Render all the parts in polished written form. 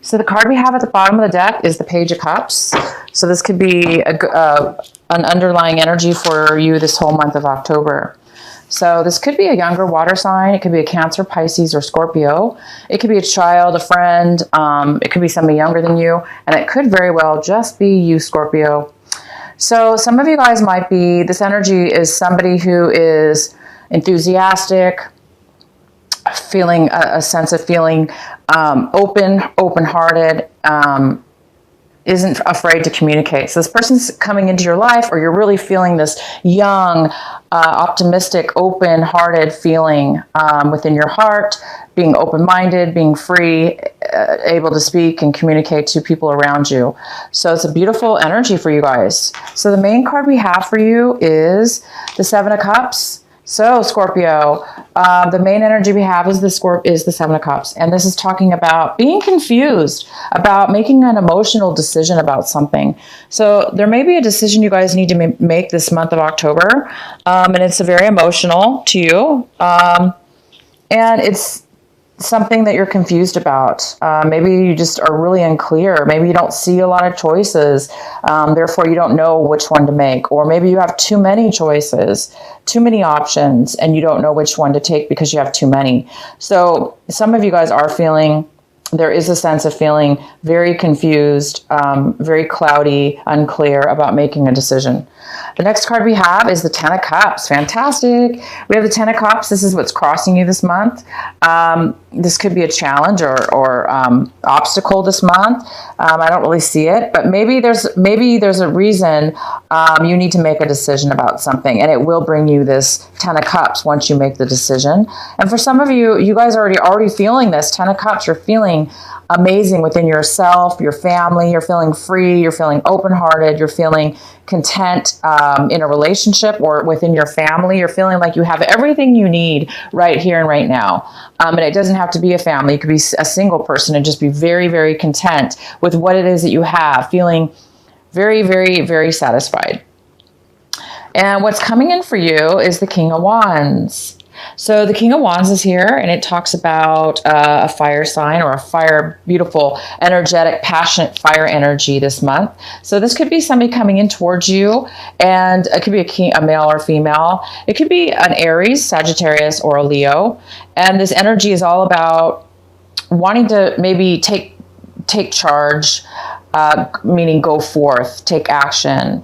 So the card we have at the bottom of the deck is the Page of Cups. So this could be an underlying energy for you this whole month of October. So this could be a younger water sign. It could be a Cancer, Pisces, or Scorpio. It could be a child, a friend. It could be somebody younger than you. And it could very well just be you, Scorpio. So some of you guys might be, this energy is somebody who is enthusiastic, feeling a sense of feeling open-hearted, isn't afraid to communicate. So this person's coming into your life, or you're really feeling this young, optimistic, open-hearted feeling within your heart, being open-minded, being free, able to speak and communicate to people around you. So it's a beautiful energy for you guys. So the main card we have for you is the Seven of Cups. So Scorpio, the main energy we have is the Seven of Cups. And this is talking about being confused, about making an emotional decision about something. So there may be a decision you guys need to make this month of October. And it's very emotional to you. And it's something that you're confused about. Maybe you just are really unclear. Maybe you don't see a lot of choices. Therefore, you don't know which one to make. Or maybe you have too many choices, too many options, and you don't know which one to take because you have too many. So some of you guys are feeling, there is a sense of feeling very confused, very cloudy, unclear about making a decision. The next card we have is the Ten of Cups. Fantastic. We have the Ten of Cups. This is what's crossing you this month. This could be a challenge or obstacle this month. I don't really see it, but maybe there's a reason you need to make a decision about something, and it will bring you this Ten of Cups once you make the decision. And for some of you, you guys are already feeling this Ten of Cups. You're feeling amazing within yourself, your family. You're feeling free. You're feeling open-hearted. You're feeling content in a relationship or within your family. You're feeling like you have everything you need right here and right now. And it doesn't have to be a family. It could be a single person and just be very, very content with what it is that you have, feeling very, very, very satisfied. And what's coming in for you is the King of Wands. So the King of Wands is here, and it talks about a fire sign or a fire, beautiful, energetic, passionate fire energy this month. So this could be somebody coming in towards you, and it could be a male or female. It could be an Aries, Sagittarius, or a Leo. And this energy is all about wanting to maybe take charge, meaning go forth, take action.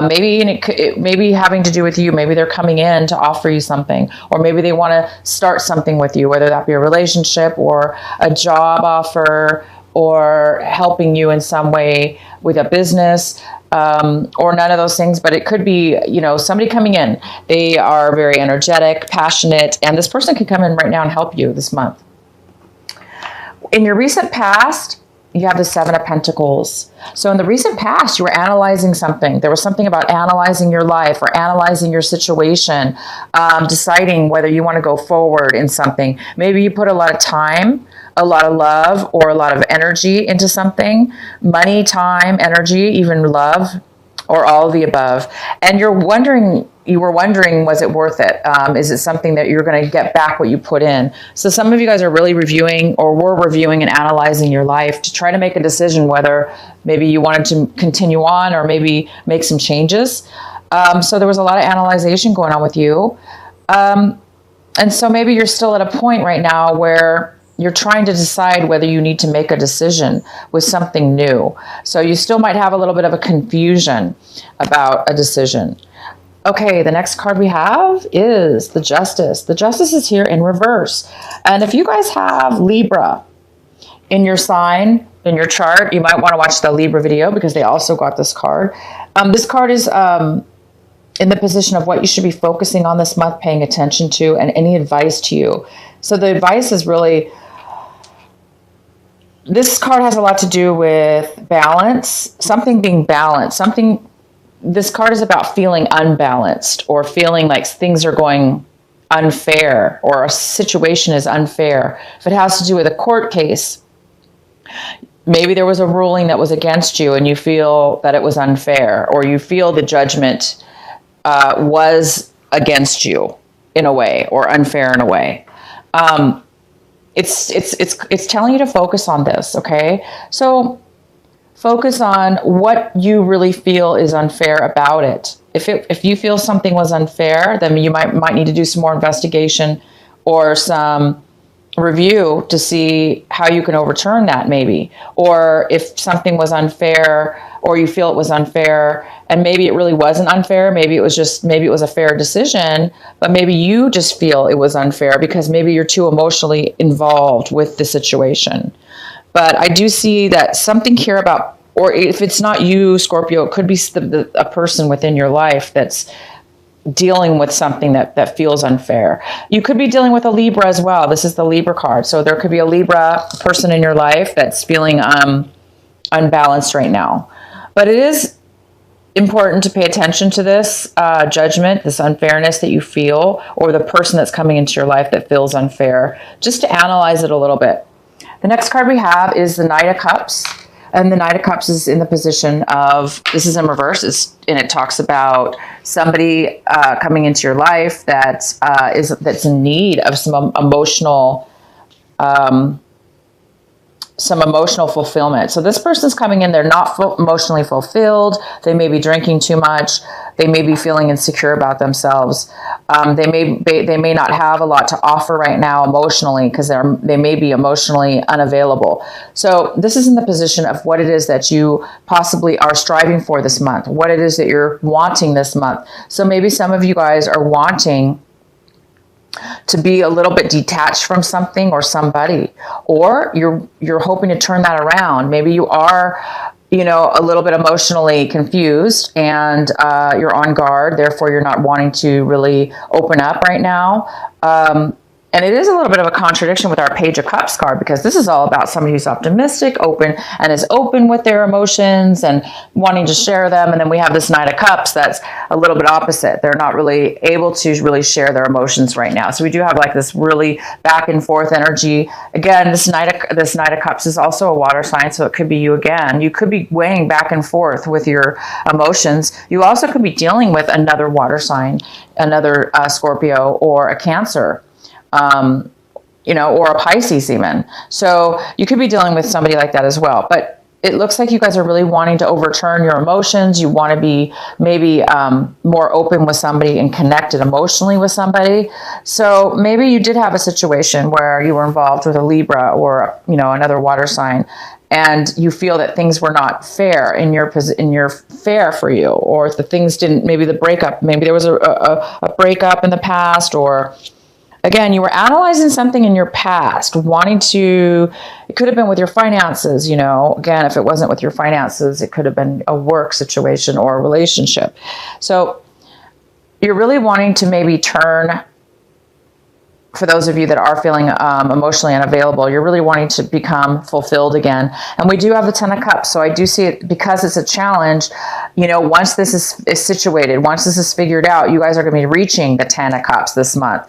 Maybe it may be having to do with you. Maybe they're coming in to offer you something, or maybe they want to start something with you, whether that be a relationship or a job offer or helping you in some way with a business, or none of those things. But it could be, somebody coming in. They are very energetic, passionate, and this person could come in right now and help you this month. In your recent past, you have the Seven of Pentacles. So in the recent past, you were analyzing something. There was something about analyzing your life or analyzing your situation, deciding whether you want to go forward in something. Maybe you put a lot of time, a lot of love, or a lot of energy into something. Money, time, energy, even love, or all of the above. And you were wondering, was it worth it? Is it something that you're going to get back what you put in? So some of you guys are really reviewing, or were reviewing and analyzing your life to try to make a decision whether maybe you wanted to continue on or maybe make some changes. So there was a lot of analyzation going on with you. And so maybe you're still at a point right now where you're trying to decide whether you need to make a decision with something new. So you still might have a little bit of a confusion about a decision. Okay, the next card we have is the Justice. The Justice is here in reverse. And if you guys have Libra in your sign, in your chart, you might want to watch the Libra video because they also got this card. This card is in the position of what you should be focusing on this month, paying attention to, and any advice to you. So the advice is really, this card has a lot to do with balance, something being balanced, this card is about feeling unbalanced or feeling like things are going unfair or a situation is unfair. If it has to do with a court case, maybe there was a ruling that was against you and you feel that it was unfair, or you feel the judgment was against you in a way or unfair in a way. it's telling you to focus on this, okay? So focus on what you really feel is unfair about it. If you feel something was unfair, then you might need to do some more investigation or some review to see how you can overturn that, maybe. Or if something was unfair, or you feel it was unfair, and maybe it really wasn't unfair, maybe it was a fair decision, but maybe you just feel it was unfair because maybe you're too emotionally involved with the situation. But I do see that something here about, or if it's not you, Scorpio, it could be a person within your life that's dealing with something that feels unfair. You could be dealing with a Libra as well. This is the Libra card. So there could be a Libra person in your life that's feeling unbalanced right now. But it is important to pay attention to this judgment, this unfairness that you feel, or the person that's coming into your life that feels unfair, just to analyze it a little bit. The next card we have is the Knight of Cups. And the Knight of Cups is in the position of, this is in reverse, and it talks about somebody coming into your life that's in need of some emotional fulfillment. So this person's coming in, they're not emotionally fulfilled. They may be drinking too much. They may be feeling insecure about themselves. They may not have a lot to offer right now emotionally because they may be emotionally unavailable. So this is in the position of what it is that you possibly are striving for this month, what it is that you're wanting this month. So maybe some of you guys are wanting to be a little bit detached from something or somebody, or you're hoping to turn that around. Maybe you are, a little bit emotionally confused and you're on guard. Therefore, you're not wanting to really open up right now. And it is a little bit of a contradiction with our Page of Cups card, because this is all about somebody who's optimistic, open, and is open with their emotions and wanting to share them. And then we have this Knight of Cups that's a little bit opposite. They're not really able to really share their emotions right now. So we do have like this really back and forth energy. Again, this Knight of Cups is also a water sign, so it could be you again. You could be weighing back and forth with your emotions. You also could be dealing with another water sign, another Scorpio or a Cancer. Or a Pisces even. So you could be dealing with somebody like that as well. But it looks like you guys are really wanting to overturn your emotions. You want to be maybe more open with somebody and connected emotionally with somebody. So maybe you did have a situation where you were involved with a Libra or, another water sign, and you feel that things were not fair in your fair for you, or if the things didn't, maybe the breakup, maybe there was a breakup in the past, or again, you were analyzing something in your past, it could have been with your finances, again, if it wasn't with your finances, it could have been a work situation or a relationship. So you're really wanting to maybe turn, for those of you that are feeling emotionally unavailable, you're really wanting to become fulfilled again. And we do have the Ten of Cups. So I do see it, because it's a challenge, once this is situated, once this is figured out, you guys are going to be reaching the Ten of Cups this month.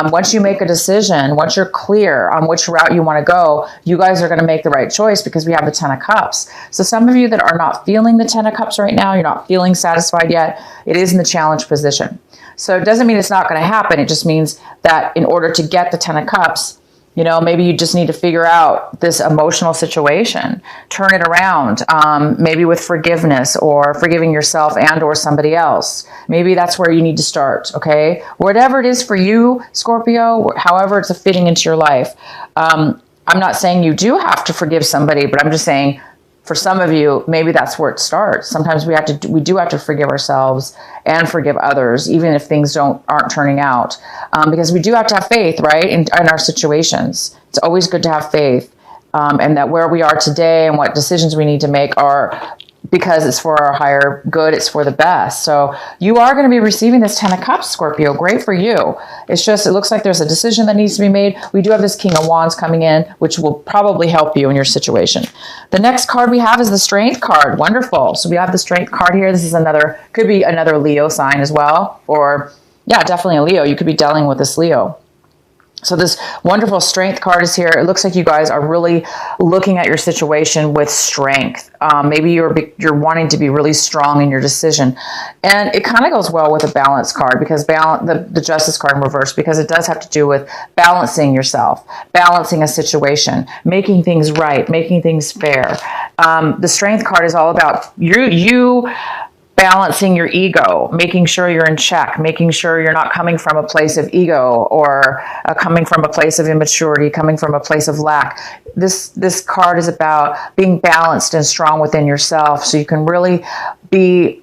Once you make a decision, once you're clear on which route you want to go, you guys are going to make the right choice, because we have the Ten of Cups. So some of you that are not feeling the Ten of Cups right now, you're not feeling satisfied yet, it is in the challenge position. So it doesn't mean it's not going to happen. It just means that in order to get the Ten of Cups, maybe you just need to figure out this emotional situation, turn it around, maybe with forgiveness or forgiving yourself and or somebody else. Maybe that's where you need to start, okay? Whatever it is for you, Scorpio, however it's fitting into your life. I'm not saying you do have to forgive somebody, but I'm just saying, for some of you, maybe that's where it starts. Sometimes we do have to forgive ourselves and forgive others, even if things aren't turning out, because we do have to have faith, right, in our situations. It's always good to have faith, and that where we are today and what decisions we need to make are because it's for our higher good, it's for the best. So you are going to be receiving this Ten of Cups, Scorpio. Great for you. It's just, it looks like there's a decision that needs to be made. We do have this King of Wands coming in, which will probably help you in your situation. The next card we have is the Strength card. Wonderful. So we have the Strength card here. This is could be another Leo sign as well, or yeah, definitely a Leo. You could be dealing with this Leo. So this wonderful strength card is here. It looks like you guys are really looking at your situation with strength. Maybe you're wanting to be really strong in your decision. And it kind of goes well with a balance card, because the justice card in reverse, because it does have to do with balancing yourself, balancing a situation, making things right, making things fair. The strength card is all about you balancing your ego, making sure you're in check, making sure you're not coming from a place of ego or coming from a place of immaturity, coming from a place of lack. This card is about being balanced and strong within yourself, so you can really be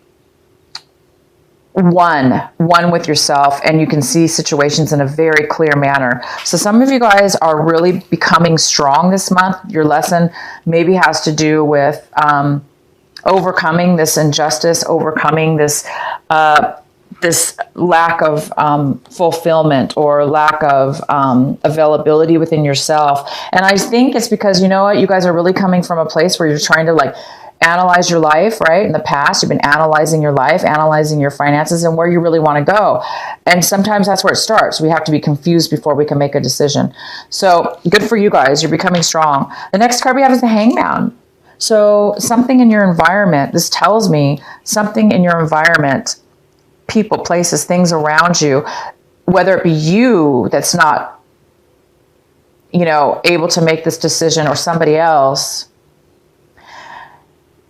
one with yourself, and you can see situations in a very clear manner. So some of you guys are really becoming strong this month. Your lesson maybe has to do with overcoming this injustice, overcoming this this lack of fulfillment or lack of availability within yourself. And I think it's because, you know what, you guys are really coming from a place where you're trying to like analyze your life, right? In the past, you've been analyzing your life, analyzing your finances and where you really want to go. And sometimes that's where it starts. We have to be confused before we can make a decision. So good for you guys. You're becoming strong. The next card we have is the Hangman. So something in your environment, this tells me something in your environment, people, places, things around you, whether it be you that's not, you know, able to make this decision or somebody else,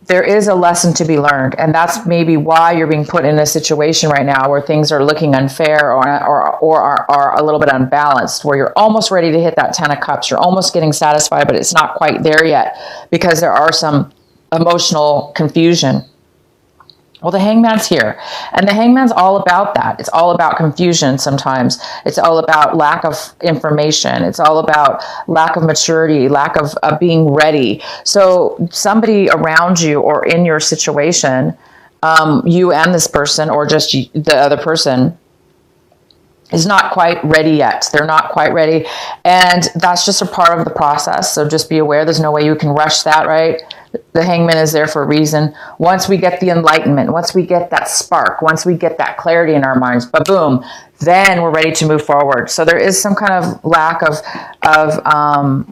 there is a lesson to be learned. And that's maybe why you're being put in a situation right now where things are looking unfair or are a little bit unbalanced, where you're almost ready to hit that 10 of Cups. You're almost getting satisfied, but it's not quite there yet because there are some emotional confusion. Well, the Hangman's here, and the Hangman's all about that. It's all about confusion sometimes. It's all about lack of information. It's all about lack of maturity, lack of being ready. So somebody around you or in your situation, you and this person or just the other person, is not quite ready yet. They're not quite ready. And that's just a part of the process. So just be aware, there's no way you can rush that, right? The Hangman is there for a reason. Once we get the enlightenment, once we get that spark, once we get that clarity in our minds, ba-boom, then we're ready to move forward. So there is some kind of lack of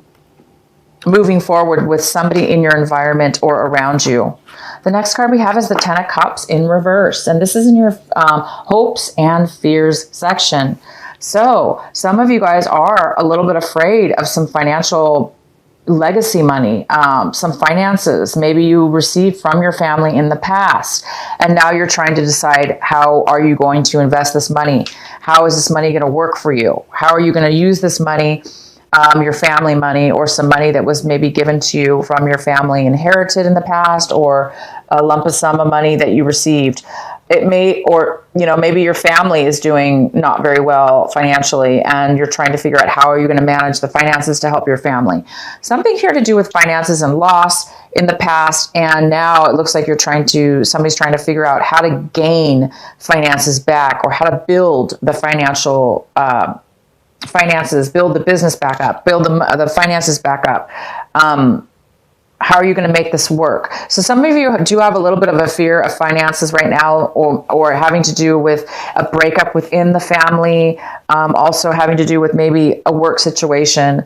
moving forward with somebody in your environment or around you. The next card we have is the 10 of Cups in reverse. And this is in your hopes and fears section. So some of you guys are a little bit afraid of some financial legacy money, some finances maybe you received from your family in the past. And now you're trying to decide, how are you going to invest this money? How is this money going to work for you? How are you going to use this money? Your family money, or some money that was maybe given to you from your family, inherited in the past, or a lump of sum of money that you received. It may, or, you know, maybe your family is doing not very well financially and you're trying to figure out how are you going to manage the finances to help your family. Something here to do with finances and loss in the past, and now it looks like somebody's trying to figure out how to gain finances back, or how to build the financial finances, build the business back up, build the finances back up. How are you going to make this work? So some of you do have a little bit of a fear of finances right now, or having to do with a breakup within the family, also having to do with maybe a work situation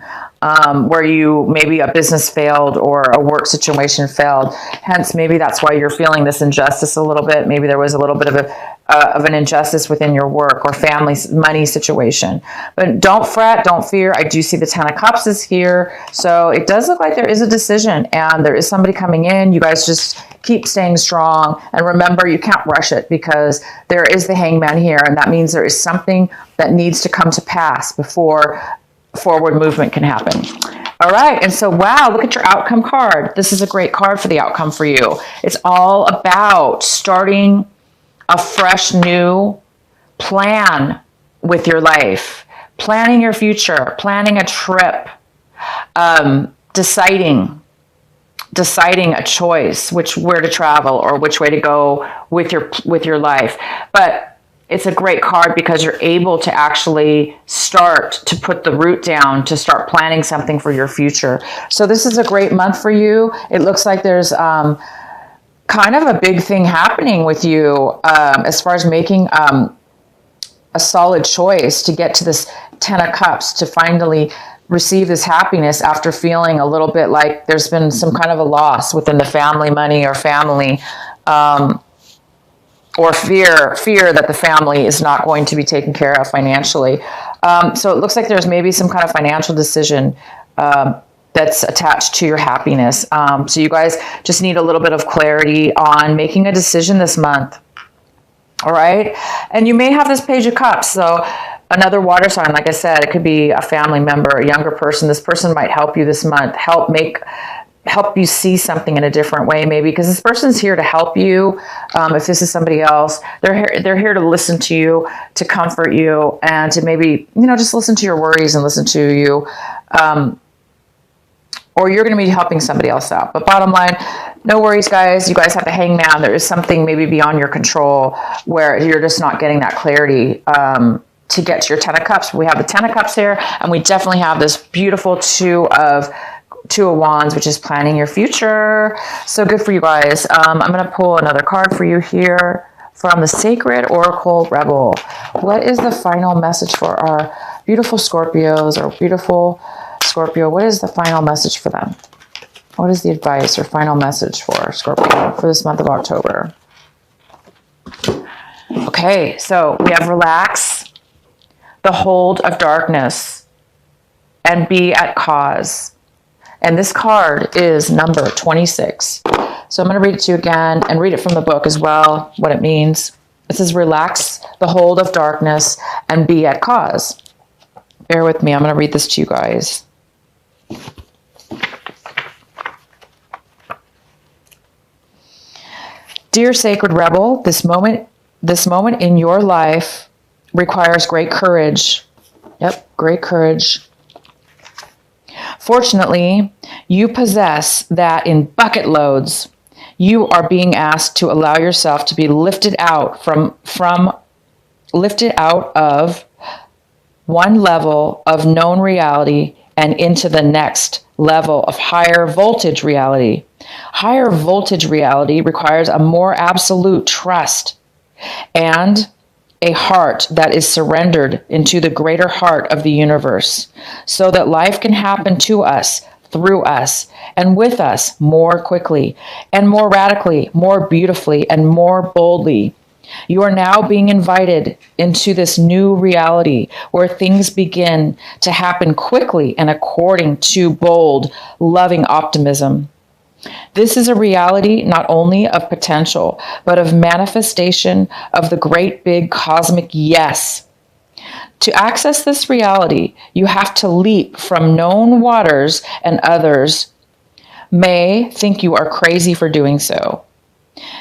where maybe a business failed or a work situation failed. Hence, maybe that's why you're feeling this injustice a little bit. Maybe there was a little bit of an injustice within your work or family money situation. But don't fret, don't fear. I do see the 10 of Cups is here. So it does look like there is a decision and there is somebody coming in. You guys just keep staying strong. And remember, you can't rush it, because there is the Hangman here. And that means there is something that needs to come to pass before forward movement can happen. All right. And so, wow, look at your outcome card. This is a great card for the outcome for you. It's all about starting a fresh new plan with your life, planning your future, planning a trip, deciding a choice, where to travel or which way to go with your life. But it's a great card because you're able to actually start to put the root down, to start planning something for your future. So this is a great month for you. It looks like there's kind of a big thing happening with you as far as making a solid choice to get to this 10 of Cups, to finally receive this happiness after feeling a little bit like there's been some kind of a loss within the family, money or family, or fear that the family is not going to be taken care of financially. So it looks like there's maybe some kind of financial decision that's attached to your happiness. So you guys just need a little bit of clarity on making a decision this month. All right. And you may have this Page of Cups. So another water sign, like I said, it could be a family member, a younger person. This person might help you this month, help you see something in a different way, maybe, because this person's here to help you. If this is somebody else, they're here to listen to you, to comfort you, and to maybe, just listen to your worries and listen to you. Or you're going to be helping somebody else out. But bottom line, no worries, guys. You guys have the Hangman. There is something maybe beyond your control where you're just not getting that clarity to get to your 10 of Cups. We have the 10 of Cups here, and we definitely have this beautiful Two of Wands, which is planning your future. So good for you guys. I'm going to pull another card for you here from the Sacred Oracle Rebel. What is the final message for our beautiful Scorpios, or beautiful Scorpio? What is the final message for them? What is the advice or final message for Scorpio for this month of October? Okay, so we have relax, the hold of darkness, and be at cause. And this card is number 26. So I'm going to read it to you again and read it from the book as well, what it means. It says, relax the hold of darkness and be at cause. Bear with me. I'm going to read this to you guys. Dear Sacred Rebel, this moment in your life requires great courage. Yep, great courage. Fortunately, you possess that in bucket loads. You are being asked to allow yourself to be lifted out lifted out of one level of known reality and into the next level of higher voltage reality. Higher voltage reality requires a more absolute trust and a heart that is surrendered into the greater heart of the universe, so that life can happen to us, through us, and with us more quickly and more radically, more beautifully, and more boldly. You are now being invited into this new reality where things begin to happen quickly and according to bold, loving optimism. This is a reality not only of potential, but of manifestation of the great big cosmic yes. To access this reality, you have to leap from known waters, and others may think you are crazy for doing so.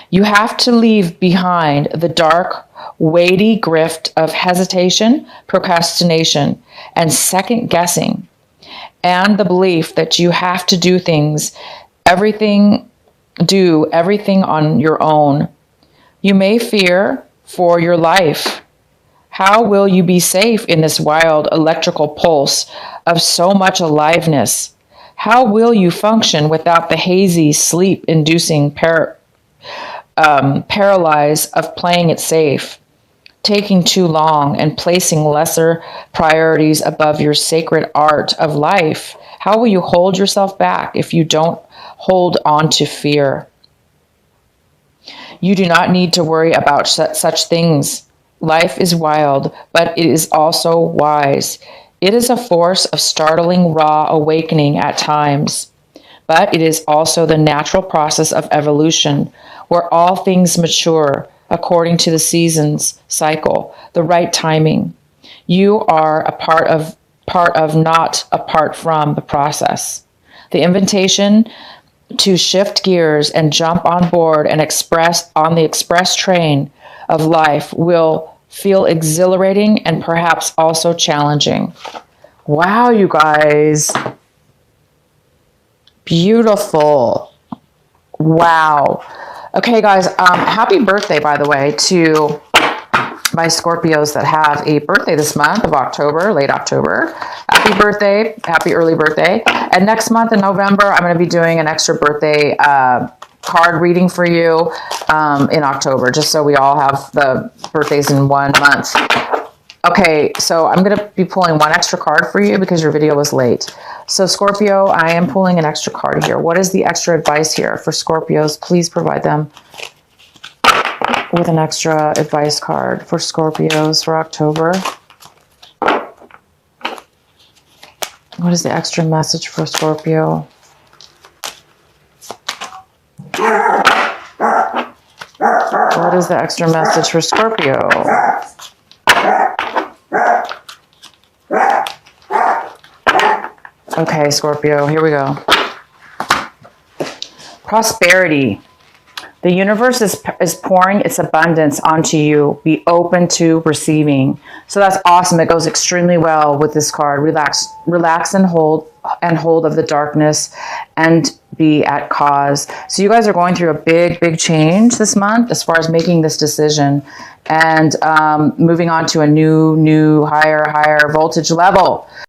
You have to leave behind the dark, weighty grift of hesitation, procrastination, and second guessing, and the belief that you have to do everything on your own. You may fear for your life. How will you be safe in this wild electrical pulse of so much aliveness? How will you function without the hazy, sleep-inducing paralyze of playing it safe, taking too long, and placing lesser priorities above your sacred art of life? How will you hold yourself back if you don't hold on to fear? You do not need to worry about such things. Life is wild, but it is also wise. It is a force of startling, raw awakening at times, but it is also the natural process of evolution, where all things mature according to the seasons cycle, the right timing. You are a part of, not apart from the process. The invitation to shift gears and jump on board and on the express train of life will feel exhilarating and perhaps also challenging. Wow, you guys. Beautiful. Wow. Okay, guys, happy birthday, by the way, to my Scorpios that have a birthday this month of October, late October. Happy birthday. Happy early birthday. And next month in November, I'm going to be doing an extra birthday card reading for you in October, just so we all have the birthdays in 1 month. Okay, so I'm going to be pulling one extra card for you because your video was late. So Scorpio, I am pulling an extra card here. What is the extra advice here for Scorpios? Please provide them with an extra advice card for Scorpios for October. What is the extra message for Scorpio? What is the extra message for Scorpio? Okay, Scorpio, here we go. Prosperity. The universe is pouring its abundance onto you. Be open to receiving. So that's awesome. It goes extremely well with this card. Relax and hold of the darkness and be at cause. So you guys are going through a big change this month as far as making this decision and moving on to a new, higher voltage level.